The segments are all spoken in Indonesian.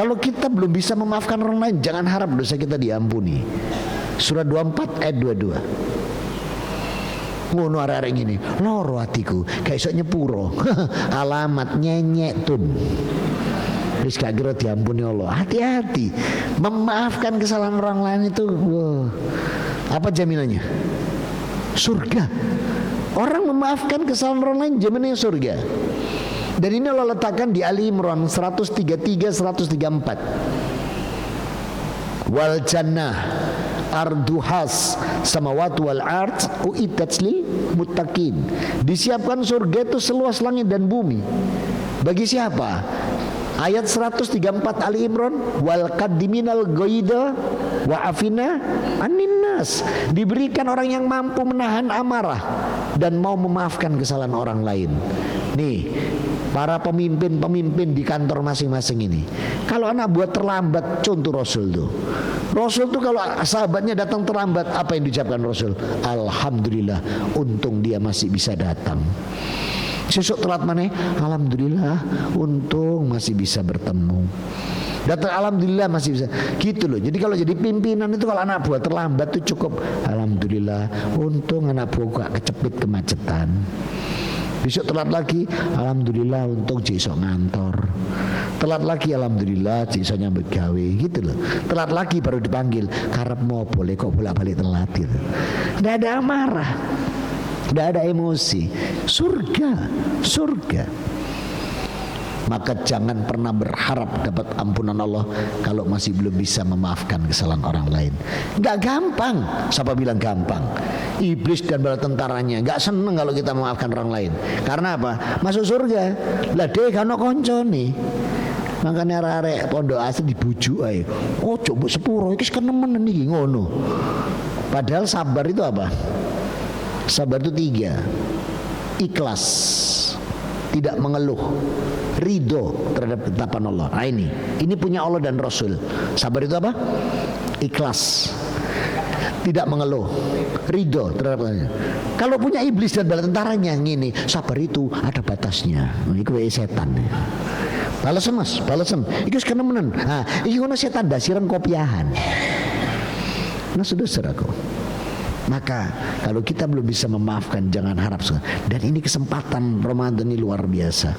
Kalau kita belum bisa memaafkan orang lain, jangan harap dosa kita diampuni. Surah 24 ayat 22. Ngono arek-arek gini, loro atiku, gak iso nyepuro. Alamat nyenyek tun. Wis gak kira diampuni Allah. Hati-hati. Memaafkan kesalahan orang lain itu, apa jaminannya? Surga. Orang memaafkan kesalahan orang lain jaminannya surga. Dan ini Allah letakkan di Ali Imran 133 134. Wal jannah arduhas samawati wal ard uiddat lil muttaqin. Disiapkan surga itu seluas langit dan bumi. Bagi siapa? Ayat 134 Ali Imran, wal qaddiminal ghaida wa afina anin nas. Diberikan orang yang mampu menahan amarah dan mau memaafkan kesalahan orang lain. Nih, para pemimpin-pemimpin di kantor masing-masing ini, kalau anak buat terlambat, contoh Rasul tuh. Rasul tuh kalau sahabatnya datang terlambat, apa yang diucapkan Rasul? Alhamdulillah, untung dia masih bisa datang. Sesuk telat mana? Alhamdulillah, untung masih bisa bertemu. Datang alhamdulillah masih bisa. Gitu loh. Jadi kalau jadi pimpinan itu kalau anak buah terlambat tuh cukup alhamdulillah, untung anak buah gak kecepit kemacetan. Besok telat lagi, alhamdulillah untung jisok ngantor. Telat lagi, alhamdulillah jisok nyambut gawe. Gitu loh. Telat lagi baru dipanggil, karep mau boleh kok bolak-balik telat gitu. Nggak ada amarah, nggak ada emosi. Surga, surga. Maka jangan pernah berharap dapat ampunan Allah kalau masih belum bisa memaafkan kesalahan orang lain. Gak gampang. Siapa bilang gampang? Iblis dan bala tentaranya gak seneng kalau kita memaafkan orang lain. Karena apa? Masuk surga. Lah deh kano konco nih. Makanya arek pondok asli dibujuk ae. Oh coba sepuro iki kenemen iki ngono. Padahal sabar itu apa? Sabar itu 3. Ikhlas, tidak mengeluh, ridho terhadap ketetapan Allah. Nah ini punya Allah dan Rasul. Sabar itu apa? Ikhlas, tidak mengeluh, ridho terhadap Allah. Kalau punya iblis dan bala tentaranya gini, sabar itu ada batasnya. Itu setan. Balasan mas, balasan. Itu kenemenan. Nah, ini ngono setan dasiran kopiahan. Nah sudah aku. Maka kalau kita belum bisa memaafkan, jangan harap. Dan ini kesempatan Ramadan ini luar biasa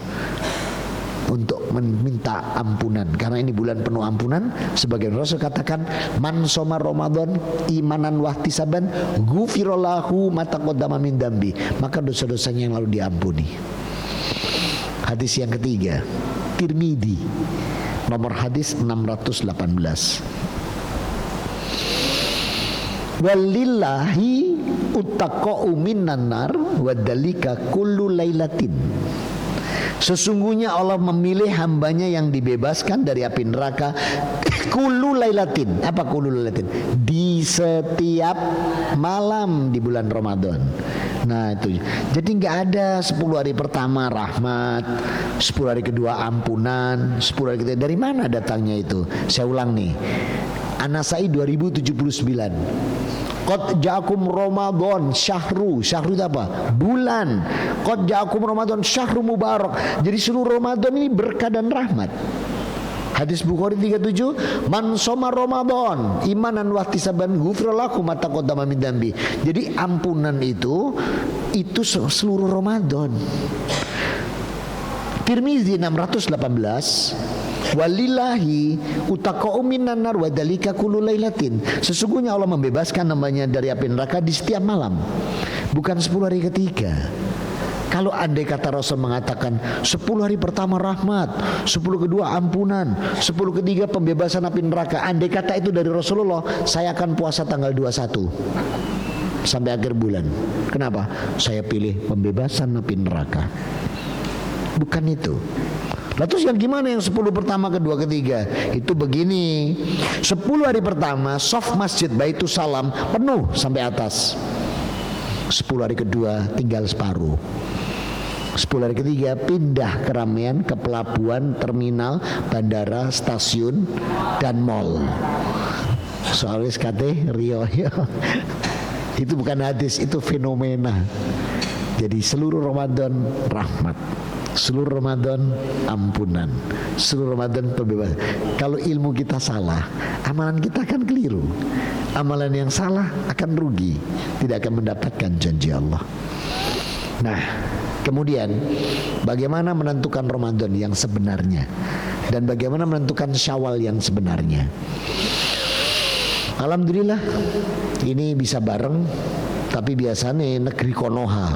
untuk meminta ampunan, karena ini bulan penuh ampunan. Sebagian Rasul katakan, man soma Ramadan imanan wahtisaban ghufirallahu ma taqaddama min dambi, maka dosa-dosanya yang lalu diampuni. Hadis yang ketiga, Tirmidzi, nomor hadis 618. Walillahi uttaqa'u minan nar wa dalika kullu lailatin. Sesungguhnya Allah memilih hambanya yang dibebaskan dari api neraka kullu lailatin. Apa kullu lailatin? Di setiap malam di bulan Ramadan. Nah itu. Jadi nggak ada 10 hari pertama rahmat, 10 hari kedua ampunan, 10 hari ketiga. Dari mana datangnya itu? Saya ulang nih. An-Nasai 2079. Qad ja'akum Ramadan syahru. Syahru itu apa? Bulan. Qad ja'akum Ramadan syahru mubarak. Jadi seluruh Ramadan ini berkah dan rahmat. Hadis Bukhari 37, man soma Ramadan imanan wahtisaban ghufrallahu ma taqaddama min dambi. Jadi ampunan itu seluruh Ramadan. Tirmidzi 618. Walillahi utaqa'u minan nar wa dalika kullu lailatin. Sesungguhnya Allah membebaskan namanya dari api neraka di setiap malam, bukan 10 hari ketiga. Kalau andai kata Rasul mengatakan 10 hari pertama rahmat, 10 kedua ampunan, 10 ketiga pembebasan api neraka, andai kata itu dari Rasulullah, saya akan puasa tanggal 21 sampai akhir bulan. Kenapa? Saya pilih pembebasan api neraka. Bukan itu. Lah terus yang gimana yang 10 pertama, kedua, ketiga? Itu begini. 10 hari pertama soft masjid Baitus Salam penuh sampai atas. 10 hari kedua tinggal separuh. 10 hari ketiga pindah keramaian ke pelabuhan, terminal, bandara, stasiun, dan mall. Soalnya kate Rio. Itu bukan hadis, itu fenomena. Jadi seluruh Ramadan rahmat. Seluruh Ramadan ampunan, seluruh Ramadan pembebasan. Kalau ilmu kita salah, amalan kita akan keliru. Amalan yang salah akan rugi, tidak akan mendapatkan janji Allah. Nah, kemudian bagaimana menentukan Ramadan yang sebenarnya dan bagaimana menentukan Syawal yang sebenarnya? Alhamdulillah ini bisa bareng. Tapi biasanya negeri Konoha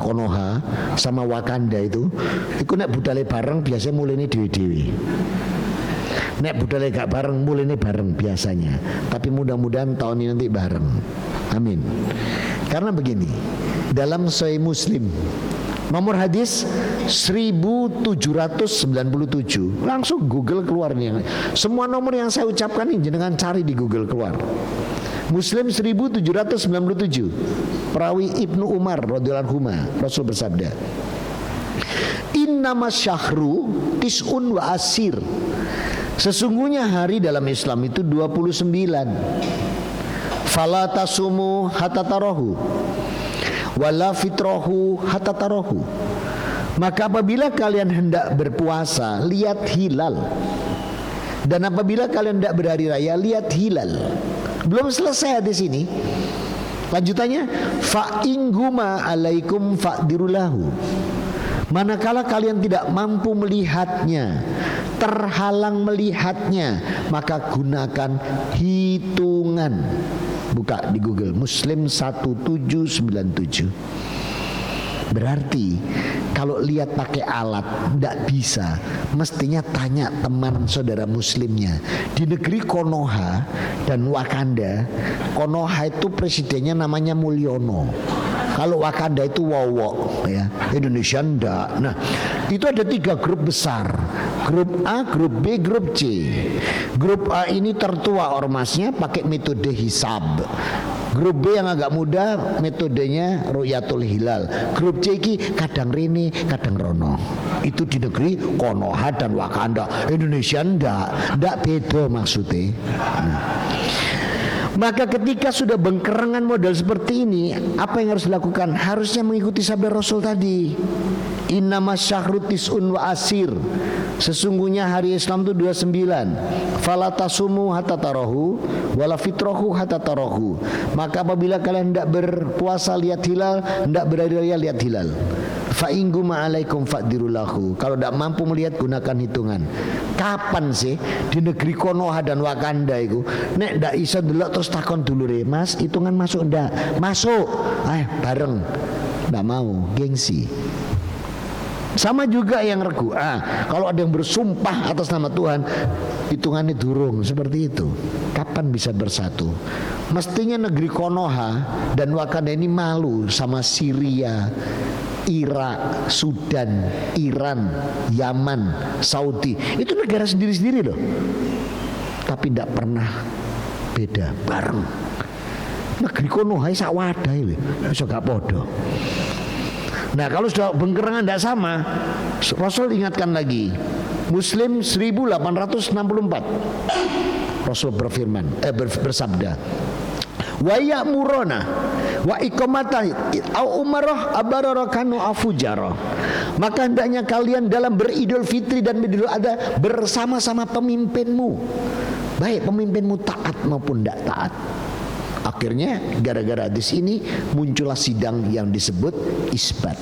sama Wakanda itu nek budale bareng biasanya mulai ini dewi-dewi. Nek budale gak bareng mulai ini bareng biasanya. Tapi mudah-mudahan tahun ini nanti bareng. Amin. Karena begini, dalam Sahih Muslim nomor hadis 1797, langsung Google keluar nih. Semua nomor yang saya ucapkan ini jenengan cari di Google keluar. Muslim 1797, perawi Ibnu Umar radhiyallahu anhu, Rasul bersabda, Innama syahru tis'un wa asir. Sesungguhnya hari dalam Islam itu 29. Fala tasumu hatta tarahu wala fitrahu hatta tarahu. Maka apabila kalian hendak berpuasa, lihat hilal. Dan apabila kalian hendak berhari raya, lihat hilal. Belum selesai di sini. Lanjutannya, fa inguma alaikum fa'dirulahu. Manakala kalian tidak mampu melihatnya, terhalang melihatnya, maka gunakan hitungan. Buka di Google Muslim 1797. Berarti kalau lihat pakai alat tidak bisa, mestinya tanya teman saudara muslimnya. Di negeri Konoha dan Wakanda, Konoha itu presidennya namanya Mulyono. Kalau Wakanda itu Wowo, ya. Indonesia enggak. Nah, itu ada 3 grup besar. Grup A, grup B, grup C. Grup A ini tertua ormasnya pakai metode hisab. Grup B yang agak muda metodenya Ru'yatul Hilal. Grup C ini kadang rini, kadang rono. Itu di negeri Konoha dan Wakanda. Indonesia enggak beda maksudnya. Nah. Maka ketika sudah bengkerengan model seperti ini, apa yang harus dilakukan? Harusnya mengikuti sabda Rasul tadi. Innama syahru tis'un wa asir. Sesungguhnya hari Islam itu 29. Fala tasumu hatta tarahu wala fitrahu hatta tarahu. Maka apabila kalian hendak berpuasa lihat hilal, hendak berhari raya lihat hilal. Fa inguma alaikum fa'dirulahu. Kalau tidak mampu melihat gunakan hitungan. Kapan sih di negeri Konoha dan Wakanda itu nek ndak iso ndelok terus takon dulure, Mas, hitungan masuk ndak? Masuk. Bareng. Ndak mau, gengsi. Sama juga yang regu. Kalau ada yang bersumpah atas nama Tuhan, hitungannya durung seperti itu. Kapan bisa bersatu? Mestinya negeri Konoha dan Wakanda ini malu sama Syria, Irak, Sudan, Iran, Yaman, Saudi. Itu negara sendiri-sendiri loh. Tapi tidak pernah beda, bareng. Negeri Konoha sak wadah lho, iso gak podo. Nah, kalau sudah bengkerangan tidak sama, Rasul ingatkan lagi. Muslim 1864. Rasul berfirman, bersabda, wa ya'muruna wa iqamata au umarah abarakanu afujara. Maka hendaknya kalian dalam beridul fitri dan beridul adha bersama-sama pemimpinmu, baik pemimpinmu taat maupun tidak taat. Akhirnya gara-gara hadis ini muncullah sidang yang disebut isbat.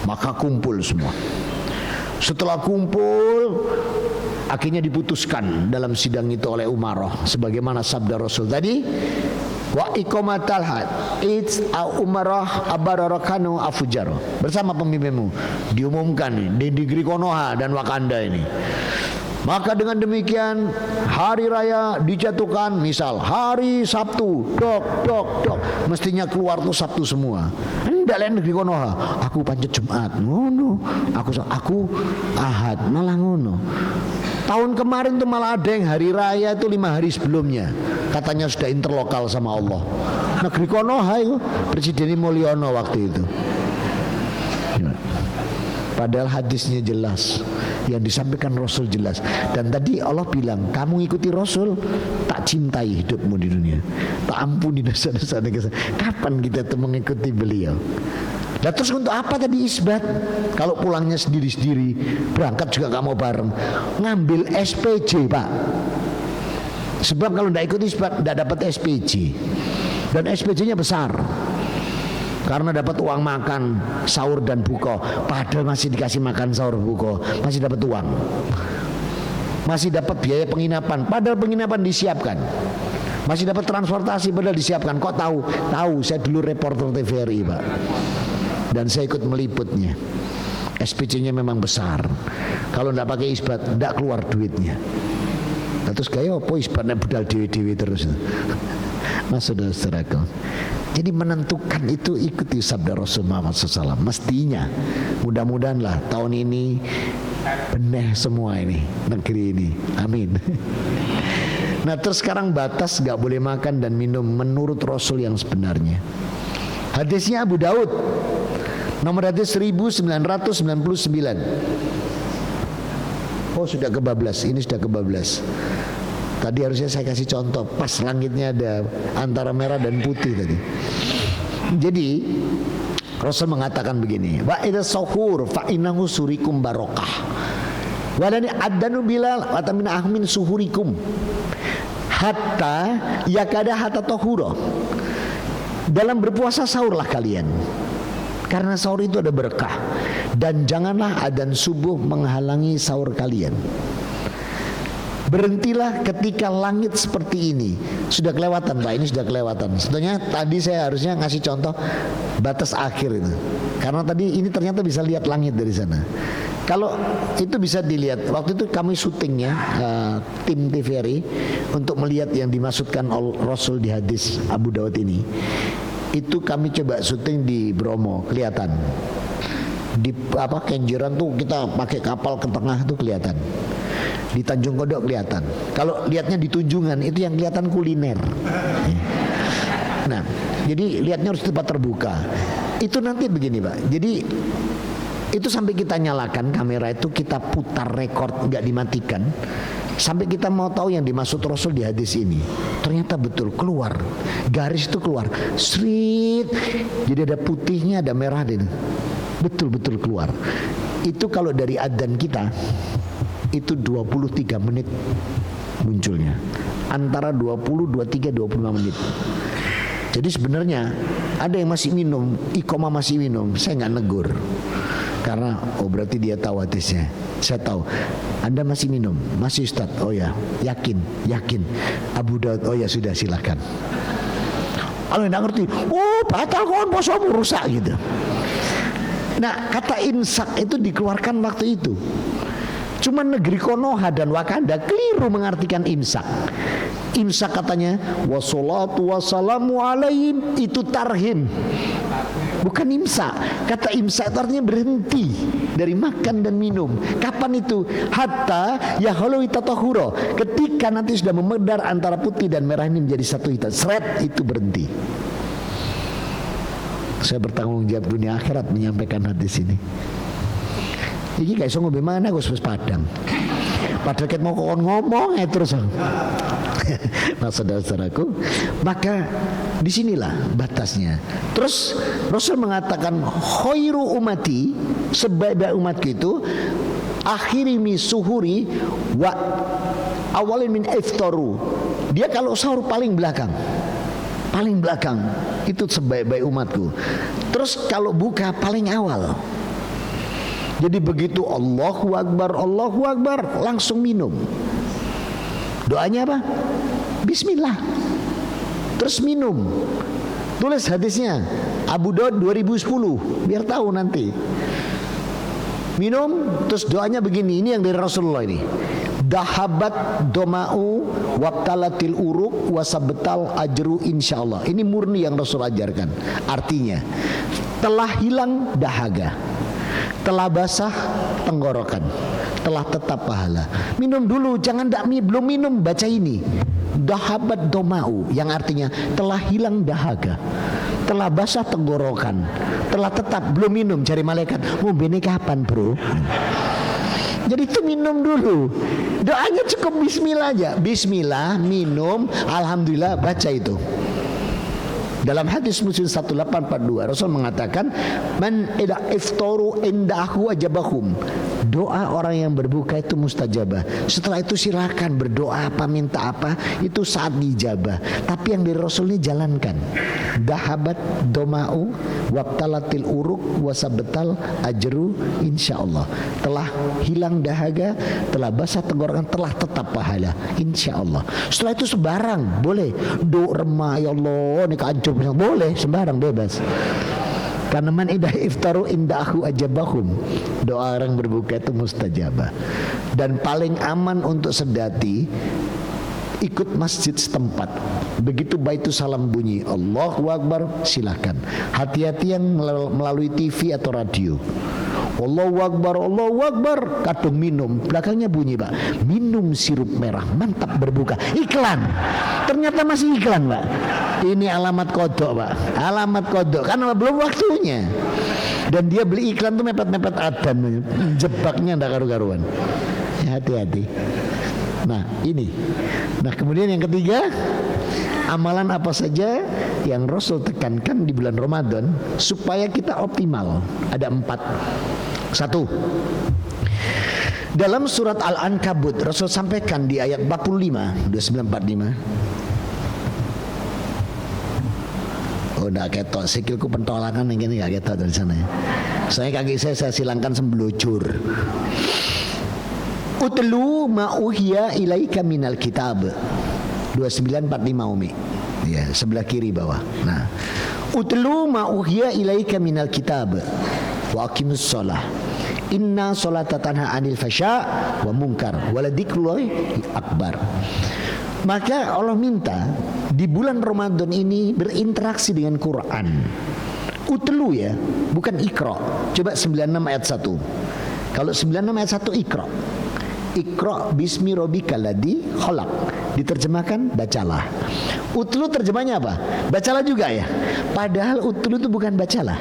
Maka kumpul semua. Setelah kumpul, akhirnya diputuskan dalam sidang itu oleh umarah, sebagaimana sabda Rasul tadi, wa iqamatal had it's umarah abarakanu afujaro. Bersama pemimpinmu diumumkan di negeri Konoha dan Wakanda ini. Maka dengan demikian hari raya dijatuhkan, misal hari Sabtu, dok, mestinya keluar tuh Sabtu semua. Ndak lain negeri Konoha, aku pancet Jumat, ngono. Aku Ahad, malah ngono. Tahun kemarin tuh malah ada yang hari raya itu 5 hari sebelumnya, katanya sudah interlokal sama Allah. Negeri Konoha itu Presiden Mulyono waktu itu. Padahal hadisnya jelas, yang disampaikan Rasul jelas. Dan tadi Allah bilang, kamu ikuti Rasul, tak cintai hidupmu di dunia, tak ampuni dosa-dosa. Kapan kita tuh mengikuti beliau? Nah terus untuk apa tadi isbat? Kalau pulangnya sendiri-sendiri, berangkat juga gak mau bareng, ngambil SPJ Pak. Sebab kalau tidak ikut isbat tidak dapat SPJ, dan SPJ-nya besar karena dapat uang makan sahur dan buka. Padahal masih dikasih makan sahur buka, masih dapat uang, masih dapat biaya penginapan, padahal penginapan disiapkan, masih dapat transportasi padahal disiapkan. Kok tahu? Tahu, saya dulu reporter TVRI Pak, dan saya ikut meliputnya. SPC-nya memang besar, kalau tidak pakai isbat tidak keluar duitnya. Nah, terus kayak apa isbatnya budal dewi-dewi terus. Mas saudara-saudaraku, jadi menentukan itu ikuti sabda Rasul Muhammad SAW. Mestinya, mudah-mudahan lah tahun ini benih semua ini negeri ini, amin. Nah terus sekarang batas gak boleh makan dan minum menurut Rasul yang sebenarnya. Hadisnya Abu Daud, nomor hadis 1999. Oh sudah kebablas, ini sudah kebablas. Tadi harusnya saya kasih contoh, pas langitnya ada antara merah dan putih tadi. Jadi Rasul mengatakan begini, wa idza sahur fa innahu surikum barokah. Walani adanu bilal wa min ahmin suhurikum hatta yakada hatta tahura. Dalam berpuasa sahurlah kalian, karena sahur itu ada berkah, dan janganlah adzan subuh menghalangi sahur kalian. Berhentilah ketika langit seperti ini. Sudah kelewatan Pak, ini sudah kelewatan. Sebenarnya tadi saya harusnya ngasih contoh batas akhir itu, karena tadi ini ternyata bisa lihat langit dari sana. Kalau itu bisa dilihat, waktu itu kami syutingnya tim TVRI untuk melihat yang dimaksudkan Rasul di hadis Abu Daud ini. Itu kami coba syuting di Bromo, kelihatan. Di Kenjeran tuh kita pakai kapal ke tengah tuh kelihatan. Di Tanjung Kodok kelihatan. Kalau lihatnya di Tunjungan itu yang kelihatan kuliner. Nah, jadi lihatnya harus tempat terbuka. Itu nanti begini Pak. Jadi itu sampai kita nyalakan kamera itu, kita putar rekor nggak dimatikan, sampai kita mau tahu yang dimaksud Rasul di hadis ini. Ternyata betul keluar, garis itu keluar, srit. Jadi ada putihnya, ada merah ini. Betul-betul keluar. Itu kalau dari adzan kita itu 23 menit munculnya, antara 20, 23, 25 menit. Jadi sebenarnya ada yang masih minum, iqomah masih minum, saya nggak negur, karena oh berarti dia tahu hadisnya. Saya tahu Anda masih minum, masih Ustaz, oh ya yakin Abu Daud, oh ya sudah silakan. Kalau nggak ngerti, oh batal kon posomu rusak gitu. Nah kata imsak itu dikeluarkan waktu itu. Cuma negeri Konoha dan Wakanda keliru mengartikan imsak. Imsak katanya wassalatu wassalamu alaihim, itu tarhim, bukan imsak. Kata imsak itu artinya berhenti dari makan dan minum. Kapan itu? Hatta yahulu tatahura, ketika nanti sudah memedar antara putih dan merah ini menjadi satu hitam, seret, itu berhenti. Saya bertanggung jawab dunia akhirat menyampaikan hadis ini. Iki gak iso ngombe mana Gus Padang. Padahal kita mau ngomong terus. Nah saudara-saudaraku, maka disinilah batasnya. Terus Rasul mengatakan khairu umati, sebaik-baik umatku itu akhiri mi suhuri wa awalin min iftaru. Dia kalau sahur paling belakang itu sebaik-baik umatku. Terus kalau buka paling awal. Jadi begitu Allahu Akbar langsung minum. Doanya apa? Bismillah. Terus minum. Tulis hadisnya Abu Daud 2010 biar tahu nanti. Minum terus doanya begini, ini yang dari Rasulullah ini. Dahabat doma'u wabtalatil uruk wasabtal ajru insyaallah. Ini murni yang Rasul ajarkan. Artinya telah hilang dahaga, telah basah tenggorokan, telah tetap pahala. Minum dulu, jangan belum minum baca ini. Dahabat doma'u, yang artinya telah hilang dahaga, telah basah tenggorokan, telah tetap, belum minum. Cari malaikat, mau bene kapan bro? Jadi itu minum dulu. Doanya cukup bismillah aja. Bismillah, minum, alhamdulillah, baca itu. Dalam hadis Muslim 1842 Rasul mengatakan, man ila iftaru indahu ajabahum. Doa orang yang berbuka itu mustajabah. Setelah itu silakan berdoa apa, minta apa, itu saat dijabah. Tapi yang dari Rasul ini jalankan. Dahabat doma'u wabtalatil uruk wasabetal ajru insyaallah. Telah hilang dahaga, telah basah tenggorokan, telah tetap pahala insyaallah. Setelah itu sembarang boleh. Do remah ya Allah ini kancur boleh sembarang bebas. Karena man idah iftaru indahu ajabahum. Doa orang berbuka itu mustajabah. Dan paling aman untuk sedati, ikut masjid setempat. Begitu baitu salam bunyi Allahu Akbar, silakan. Hati-hati yang melalui TV atau radio. Allahu Akbar, kadung minum, belakangnya bunyi Pak, minum sirup merah, mantap berbuka. Iklan, ternyata masih iklan Pak. Ini alamat kodok Pak, alamat kodok, karena belum waktunya. Dan dia beli iklan tuh mepet-mepet adan, jebaknya ndak karu-karuan. Ya, hati-hati. Nah ini. Nah kemudian yang ketiga, amalan apa saja yang Rasul tekankan di bulan Ramadan supaya kita optimal. Ada 4. 1. Dalam surat Al-Ankabut Rasul sampaikan di ayat 45, 2945. Oh, enggak ketok, sikilku pentolangan yang gini enggak ketok dari sana ya. Soalnya kaki saya silangkan sembelujur. Utlu ma'uhiya ilaika minal kitab. 2945 Umi. Ya, sebelah kiri bawah. Nah, utlu ma'uhiya ilaika minal kitab. Wa aqimus shalah. Inna sholata tanha 'anil fasya' wa munkar wa ladzikrullahi akbar. Maka Allah minta di bulan Ramadan ini berinteraksi dengan Quran. Utlu ya, bukan ikra. Coba 96 ayat 1. Kalau 96 ayat 1 ikra. Ikra bismi rabbikal ladzi khalaq. Diterjemahkan bacalah. Utlu terjemahnya apa? Bacalah juga ya. Padahal utlu itu bukan bacalah.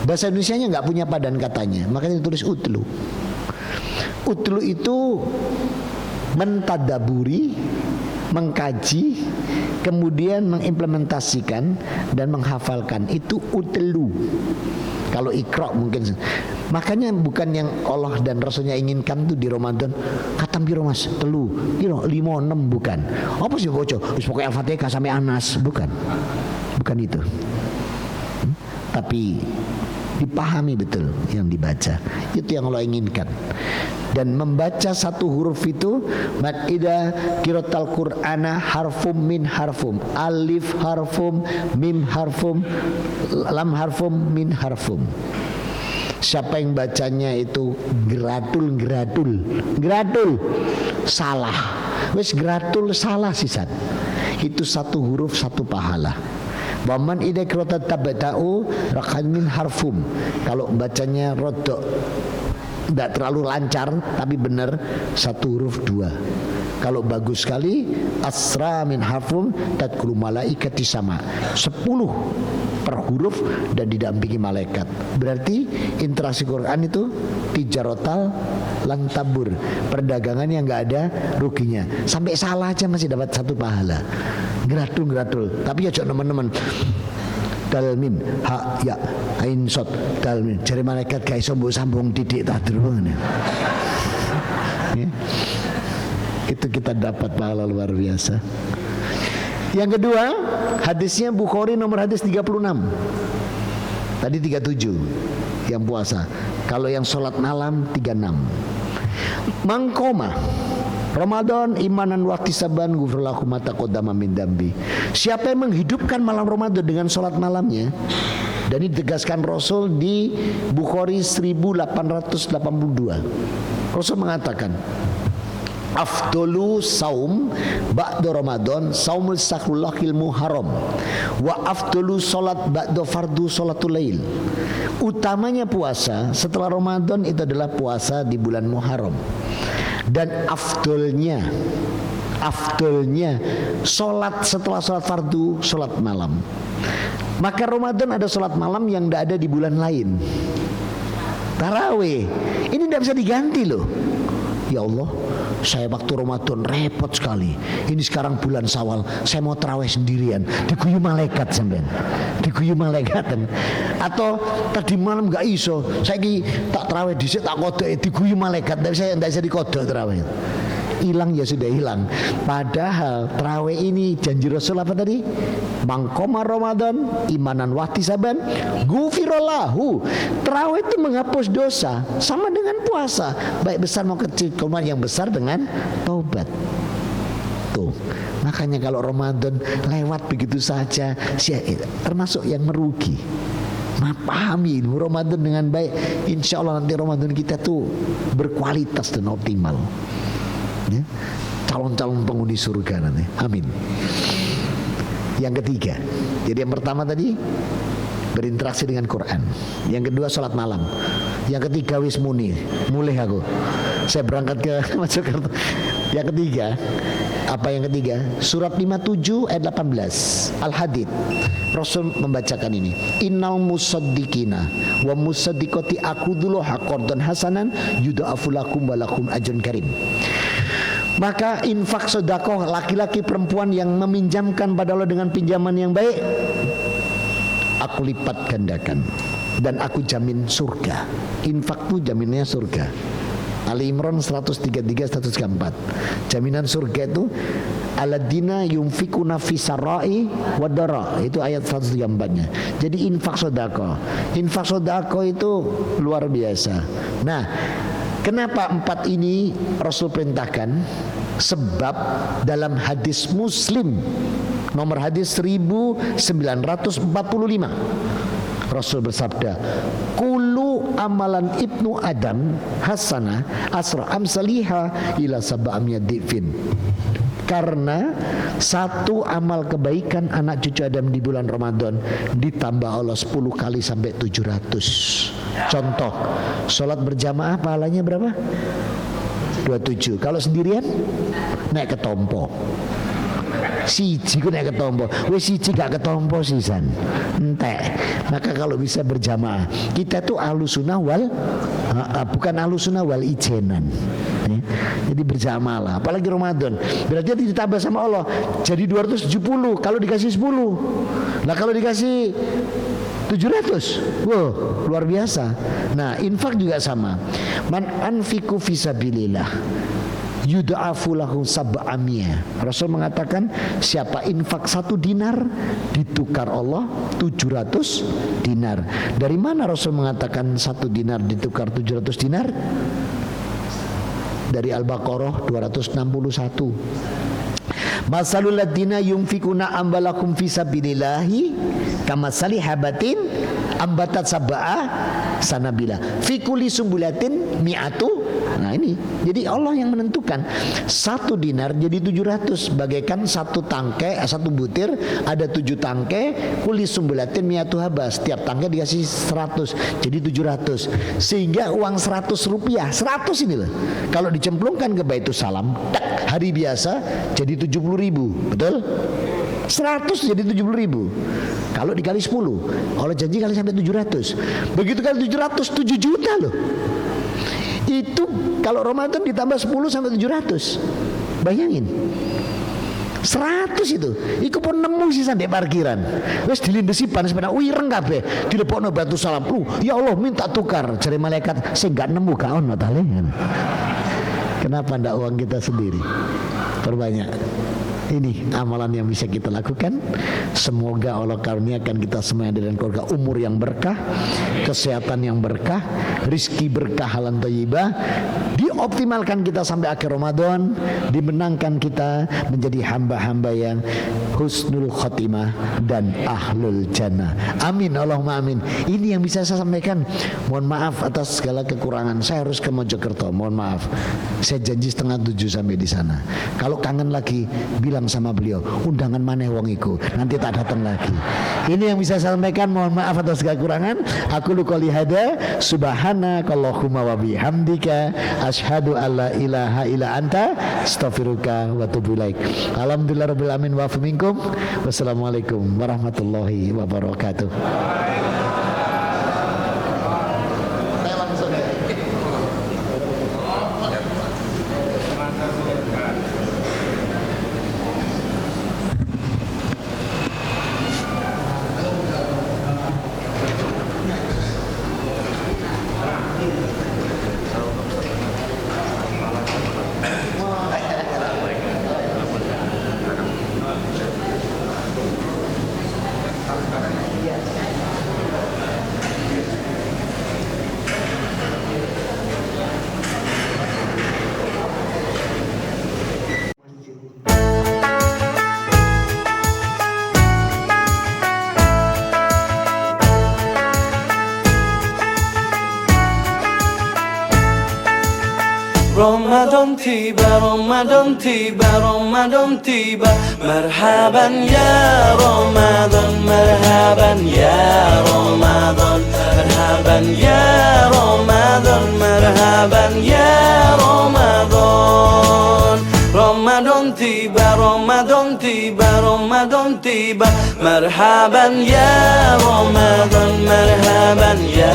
Bahasa Indonesianya nggak punya padan katanya, makanya ditulis utlu. Utlu itu mentadaburi, mengkaji, kemudian mengimplementasikan dan menghafalkan. Itu utlu. Kalau ikra mungkin. Makanya bukan yang Allah dan Rasulnya inginkan tuh di Ramadan. Katam biro mas, telu, biro 5, 6 bukan. Apa sih boco? Pokoknya Al-Fatihah sampai Anas, bukan. Bukan itu. Tapi dipahami betul yang dibaca. Itu yang Allah inginkan. Dan membaca satu huruf itu, man ida qiraatal qur'ana harfum min harfum, alif harfum, mim harfum, lam harfum, min harfum. Siapa yang bacanya itu geratul salah. Wes geratul salah sisat. Itu satu huruf satu pahala. Waman ida qiraatat tabta'u raqan min harfum. Kalau bacanya rodok tidak terlalu lancar tapi benar satu huruf 2. Kalau bagus sekali asra min harfum tadkhulu malaikati sama 10 per huruf dan didampingi malaikat. Berarti interaksi Quran itu tijarotal lantabur, perdagangan yang nggak ada ruginya. Sampai salah aja masih dapat satu pahala. Gratul. Tapi ya jangan teman-teman. Dal mim ha ya ain sot dal mim jari malaikat gak iso mbok sambung titik tak durung. Ya. Itu kita dapat pahala luar biasa. Yang kedua, hadisnya Bukhari nomor hadis 36. Tadi 37 yang puasa. Kalau yang sholat malam 36. Mangkoma Ramadan imanan wahtisaban ghufrallahu ma taqaddama min dambi. Siapa yang menghidupkan malam Ramadan dengan sholat malamnya, dan ini ditegaskan Rasul di Bukhari 1882. Rasul mengatakan, afdolu saum ba'da Ramadan saumul sakhullahil muharram wa afdolu salat ba'da fardu salatul lail. Utamanya puasa setelah Ramadan itu adalah puasa di bulan Muharram. Dan afdolnya solat setelah solat fardu, solat malam. Maka Ramadan ada solat malam yang tidak ada di bulan lain. Tarawih ini tidak bisa diganti loh. Ya Allah, saya waktu Ramadan repot sekali. Ini sekarang bulan Syawal, saya mau tarawih sendirian. Diguyu malaikat sampean. Diguyu malaikat. Atau tadi malam gak iso, saya tak tarawih dhisik tak kodok diguyu malaikat. Tapi saya enggak bisa dikodok tarawih. Hilang ya sudah hilang. Padahal tarawih ini janji Rasul apa tadi? Mangkoma Ramadan imanan wahtisaban gufirallahu. Tarawih itu menghapus dosa sama dengan puasa, baik besar mau kecil. Kemudian yang besar dengan taubat. Tuh, makanya kalau Ramadan lewat begitu saja, termasuk yang merugi. Pahami Ramadan dengan baik, insya Allah nanti Ramadan kita tuh berkualitas dan optimal. Ya, calon-calon penghuni surga nanti. Amin. Yang ketiga, jadi yang pertama tadi berinteraksi dengan Quran. Yang kedua sholat malam. Yang ketiga wis muni, mulai aku. Saya berangkat ke Mojokerto. Yang ketiga, apa yang ketiga? Surat 57 ayat 18 Al-Hadid. Rasul membacakan ini. Innal musaddiqina wa musaddiqati aqudulu haqqan hasanan yudha'afu lakum wa lakum ajrun karim. Maka infak sedekah laki-laki perempuan yang meminjamkan pada Allah dengan pinjaman yang baik, aku lipat gandakan dan aku jamin surga. Infak itu jaminnya surga. Ali Imran 133 134. Jaminan surga itu alladzina yunfikuna fisarra'i wadara. Itu ayat 134-nya. Jadi infak sedekah. Infak sedekah itu luar biasa. Nah, kenapa 4 ini Rasul perintahkan? Sebab dalam hadis Muslim nomor hadis 1945 Rasul bersabda, "Kullu amalan ibnu Adam hasanah asra amsaliha ila sab'amiyat difin." Karena satu amal kebaikan anak cucu Adam di bulan Ramadan ditambah Allah 10 kali sampai 700. Contoh, sholat berjamaah pahalanya berapa? 27. Kalau sendirian naik ke tompo. Siji ku naik ketompo, wis siji gak ketompo sisan entek. Maka kalau bisa berjamaah, kita tuh ahlussunnah wal bukan ahlussunnah wal ijenan ya. Jadi berjamaah lah, apalagi Ramadan. Berarti ditambah sama Allah jadi 270 kalau dikasih 10. Nah kalau dikasih 700, wow, luar biasa. Nah infak juga sama. Man anfiku fisabilillah yudha'afu lahu sab'amiyah. Rasul mengatakan siapa infak 1 dinar ditukar Allah 700 dinar. Dari mana Rasul mengatakan 1 dinar ditukar 700 dinar? Dari Al-Baqarah 261. Masalul ladina yunfikuna ambalakum fisabilillahi kamasali habatin ambatat sab'a sanabila fi kulli sumbulatin mi'atu. Nah ini, jadi Allah yang menentukan 1 dinar jadi 700, bagaikan 1 tangkai, 1 butir ada 7 tangkai, kuli sumbulatin mi'atu haba, setiap tangkai dikasih 100, jadi 700. Sehingga uang 100 rupiah, 100 ini loh, kalau dicemplungkan ke Baitus Salam, hari biasa jadi 70.000, betul? 100 jadi 70.000. Kalau dikali 10, Allah janji kali sampai 700. Begitu kali 700, 7 juta loh. Itu kalau Ramadan ditambah 10 sampai 700. Bayangin 100 itu. Iku pun nemu sih sampai parkiran. Wes dilindesi panas sepeda wireng kabeh. Dilebokno batu salam. Ya Allah minta tukar. Jare malaikat sing gak nemu gak ono tale. Kenapa ndak uang kita sendiri? Perbanyak. Ini amalan yang bisa kita lakukan. Semoga Allah karuniakan kita semua dengan keluarga umur yang berkah, kesehatan yang berkah, rizki berkah halan thayyibah, dioptimalkan kita sampai akhir Ramadan, dimenangkan kita menjadi hamba-hamba yang husnul khotimah dan ahlul jannah. Amin Allahumma amin. Ini yang bisa saya sampaikan. Mohon maaf atas segala kekurangan. Saya harus ke Mojokerto. Mohon maaf. Saya janji 6:30 sampai di sana. Kalau kangen lagi bilang sama beliau, undangan maneh wong iku, nanti tak datang lagi. Ini yang bisa saya sampaikan. Mohon maaf atas segala kekurangan. Aku qouli hada, subhanakallahumma wa bihamdika asyhadu alla ilaha illa anta astaghfiruka wa atubu ilaik. Alhamdulillahirabbil alamin wa afu minkum. Wassalamualaikum warahmatullahi wabarakatuh. Ramadan tiba, Ramadan tiba, Ramadan tiba. Marhaban ya Ramadan, marhaban ya Ramadan, marhaban ya Ramadan, marhaban ya Ramadan. Ramadan tiba, Ramadan tiba, Ramadan tiba. Marhaban ya Ramadan, marhaban ya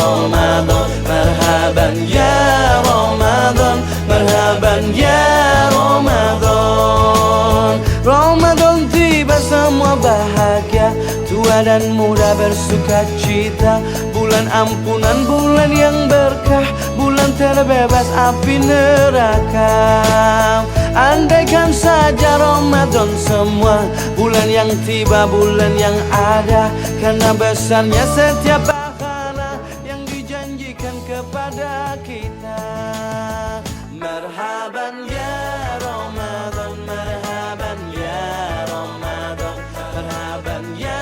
Ramadan, marhaban ya Ramadan, marhaban ya Ramadan. Ramadan tiba, semua bahagia, tua dan muda bersuka cita. Bulan ampunan, bulan yang berkah, bulan terbebas api neraka. Andaikan saja Ramadan semua, bulan yang tiba, bulan yang ada, karena besarnya setiap pahala yang dijanjikan kepada kita. Marhaban ya Ramadan, marhaban ya Ramadan, marhaban ya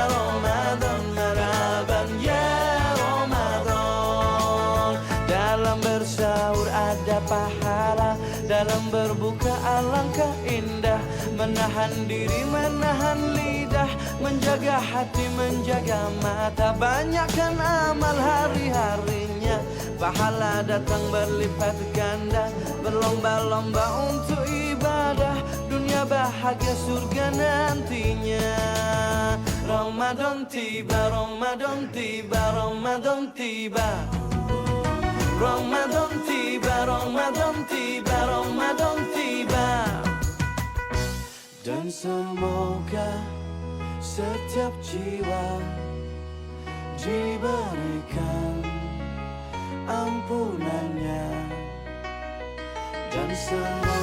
Ramadan, marhaban ya Ramadan. Dalam bersahur ada pahala, dalam berbuka alangkah indah. Menahan diri, menahan lidah, menjaga hati, menjaga mata. Banyakkan amal hari-harinya, pahala datang berlipat ganda. Berlomba-lomba untuk ibadah, dunia bahagia, surga nantinya. Ramadan tiba, Ramadan tiba, Ramadan tiba. Ramadan tiba, Ramadan tiba, Ramadan tiba. Dan semoga setiap jiwa diberikan ampunannya, dan semua